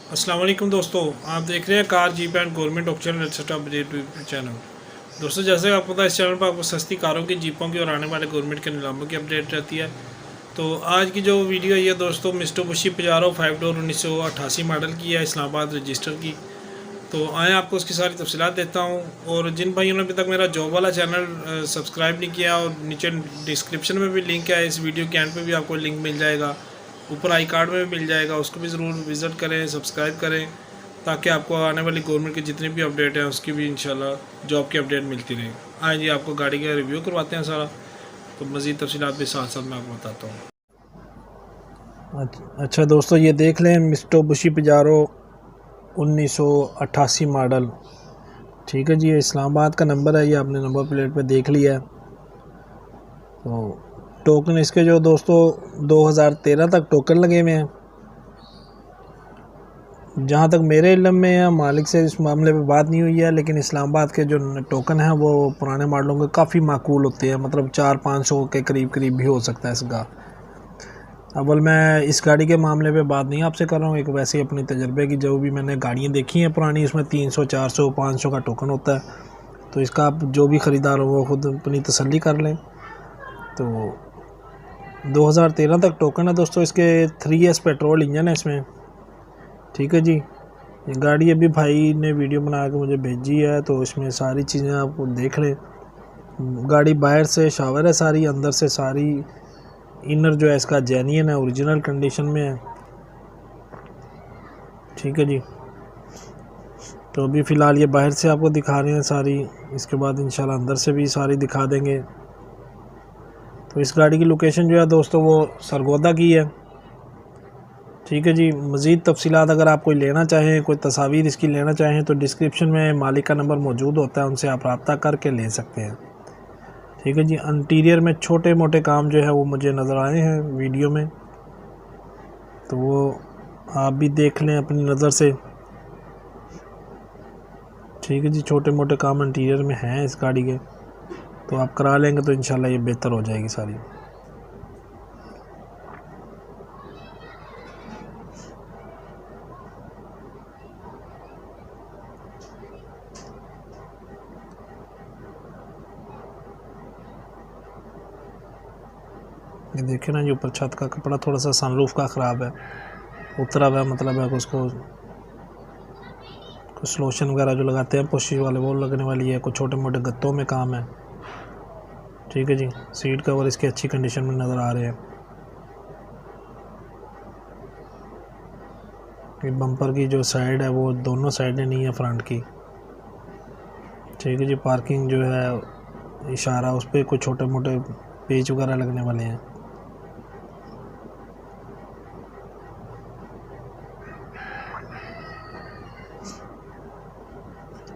अस्सलाम वालेकुम दोस्तों, आप देख रहे हैं car jeep and government option setup channel. दोस्तों, जैसे आपको पता है, इस चैनल पर आपको सस्ती कारों की, जीपों की और आने वाले गवर्नमेंट के नीलामों की अपडेट रहती है। तो आज की जो वीडियो है ये दोस्तों मित्सुबिशी पजारो 5 डोर 1988 मॉडल की है, इस्लामाबाद रजिस्टर की। तो आए आपको उसकी सारी तफसीलात देता हूँ। और जिन भाइयों ने अभी तक मेरा जॉब वाला चैनल सब्सक्राइब नहीं किया, और नीचे डिस्क्रिप्शन में भी लिंक है, इस वीडियो के एंड पे भी आपको लिंक मिल जाएगा, ऊपर आई कार्ड में भी मिल जाएगा, उसको भी ज़रूर विज़िट करें, सब्सक्राइब करें, ताकि आपको आने वाली गवर्नमेंट की जितनी भी अपडेट है उसकी भी इंशाल्लाह जॉब की अपडेट मिलती रहे। आए जी, आपको गाड़ी का रिव्यू करवाते हैं सारा, तो मज़ीद तफसीलात भी साथ साथ मैं आपको बताता हूँ। अच्छा दोस्तों, ये देख लें मित्सुबिशी पजारो 1988 मॉडल। ठीक है जी, ये इस्लामाबाद का नंबर है, ये आपने नंबर प्लेट पे देख लिया है। तो टोकन इसके जो दोस्तों 2013 तक टोकन लगे हुए हैं। जहाँ तक मेरे इल्म में है, मालिक से इस मामले पे बात नहीं हुई है, लेकिन इस्लामाबाद के जो टोकन हैं वो पुराने मॉडलों के काफ़ी माकूल होते हैं, मतलब 400-500 के करीब करीब भी हो सकता है इसका। अव्वल मैं इस गाड़ी के मामले पे बात नहीं आपसे कर रहा हूँ, एक वैसे ही अपने तजर्बे की, जो भी मैंने गाड़ियाँ देखी हैं पुरानी, उसमें 300, 400, 500 का टोकन होता है। तो इसका आप जो भी ख़रीदार हो वो खुद अपनी तसल्ली कर लें। तो 2013 तक टोकन है दोस्तों। इसके 3S पेट्रोल इंजन है इसमें। ठीक है जी, ये गाड़ी अभी भाई ने वीडियो बना के मुझे भेजी है, तो इसमें सारी चीज़ें आपको देख लें। गाड़ी बाहर से शावर है सारी, अंदर से सारी इनर जो है इसका जेन्युइन है, ओरिजिनल कंडीशन में है। ठीक है जी, तो अभी फ़िलहाल ये बाहर से आपको दिखा रहे हैं सारी, इसके बाद इंशाल्लाह अंदर से भी सारी दिखा देंगे। तो इस गाड़ी की लोकेशन जो है दोस्तों वो सरगोदा की है। ठीक है जी, मज़ीद तफसीलात अगर आप कोई लेना चाहें, कोई तस्वीर इसकी लेना चाहें, तो डिस्क्रिप्शन में मालिक का नंबर मौजूद होता है, उनसे आप रब्ता करके ले सकते हैं। ठीक है जी, इंटीरियर में छोटे मोटे काम जो है वो मुझे नज़र आए हैं वीडियो में, तो वो आप भी देख लें अपनी नज़र से। ठीक है जी, छोटे मोटे काम इंटीरियर में हैं इस गाड़ी के, तो आप करा लेंगे तो इंशाल्लाह ये बेहतर हो जाएगी सारी। ये देखें ना, ये ऊपर छत का कपड़ा थोड़ा सा सनरूफ का ख़राब है, उतरा हुआ है, मतलब है कि उसको कुछ लोशन वगैरह जो लगाते हैं पोशिश वाले वो लगने वाली है, कुछ छोटे मोटे गत्तों में काम है। ठीक है जी, सीट कवर इसकी अच्छी कंडीशन में नज़र आ रहे हैं। ये बम्पर की जो साइड है वो दोनों साइडें नहीं है फ्रंट की। ठीक है जी, पार्किंग जो है इशारा, उस पर कुछ छोटे मोटे पेच वगैरह लगने वाले हैं।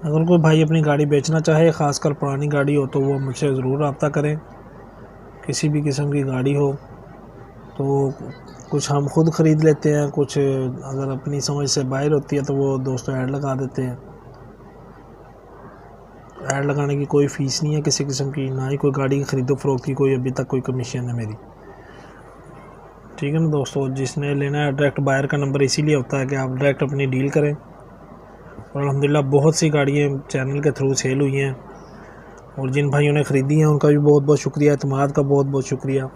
अगर कोई भाई अपनी गाड़ी बेचना चाहे, ख़ासकर पुरानी गाड़ी हो, तो वो मुझसे ज़रूर रब्ता करें। किसी भी किस्म की गाड़ी हो तो कुछ हम खुद ख़रीद लेते हैं, कुछ अगर अपनी समझ से बाहर होती है तो वो दोस्तों ऐड लगा देते हैं। ऐड लगाने की कोई फ़ीस नहीं है किसी किस्म की, ना ही कोई गाड़ी की ख़रीदो फ़रोख्त की कोई अभी तक कोई कमीशन है मेरी। ठीक है ना दोस्तों, जिसने लेना है डायरेक्ट बायर का नंबर इसीलिए होता है कि आप डायरेक्ट अपनी डील करें। और अल्हम्दुलिल्लाह बहुत सी गाड़ियाँ चैनल के थ्रू सेल हुई हैं, और जिन भाइयों ने ख़रीदी हैं उनका भी बहुत बहुत शुक्रिया, एतमाद का बहुत बहुत शुक्रिया।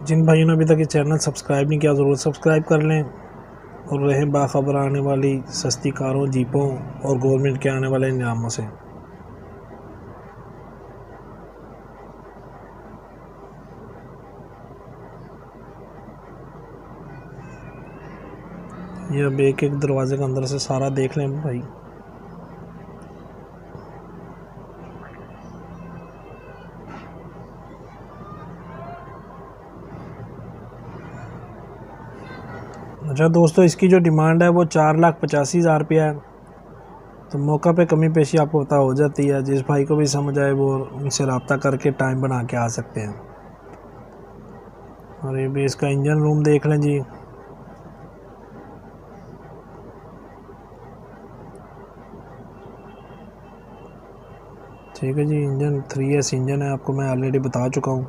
जिन भाइयों ने अभी तक ये चैनल सब्सक्राइब नहीं किया, ज़रूर सब्सक्राइब कर लें, और रहें बाखबर आने वाली सस्ती कारों, जीपों और गवर्नमेंट के आने वाले इनामों से। ये अब एक एक दरवाजे के अंदर से सारा देख लें भाई। अच्छा दोस्तों, इसकी जो डिमांड है वो 4,85,000 रुपया है। तो मौका पे कमी पेशी आपको पता हो जाती है, जिस भाई को भी समझ आए वो उनसे रब्ता करके टाइम बना के आ सकते हैं। और ये भी इसका इंजन रूम देख लें जी। ठीक है जी, इंजन 3S इंजन है, आपको मैं ऑलरेडी बता चुका हूँ।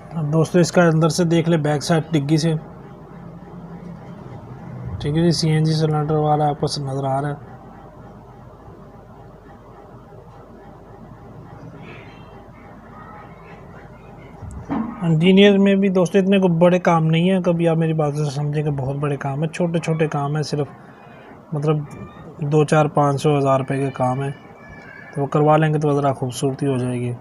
अब दोस्तों इसका अंदर से देख ले, बैक साइड डिग्गी से, ठीक है जी। सीएनजी सिलेंडर वाला आपको नज़र आ रहा है। इंजीनियर में भी दोस्तों इतने को बड़े काम नहीं है, कभी आप मेरी बात से समझें कि बहुत बड़े काम है, छोटे छोटे काम है, सिर्फ मतलब 2-4-500 हज़ार रुपये के काम है, तो वो करवा लेंगे तो ज़रा खूबसूरती हो जाएगी।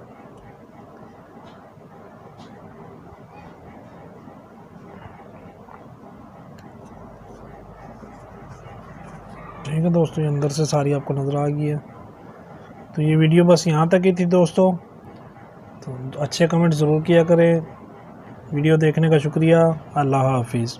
ठीक है दोस्तों, ये अंदर से सारी आपको नज़र आ गई है। तो ये वीडियो बस यहाँ तक ही थी दोस्तों, तो अच्छे कमेंट ज़रूर किया करें। वीडियो देखने का शुक्रिया। अल्लाह हाफिज़।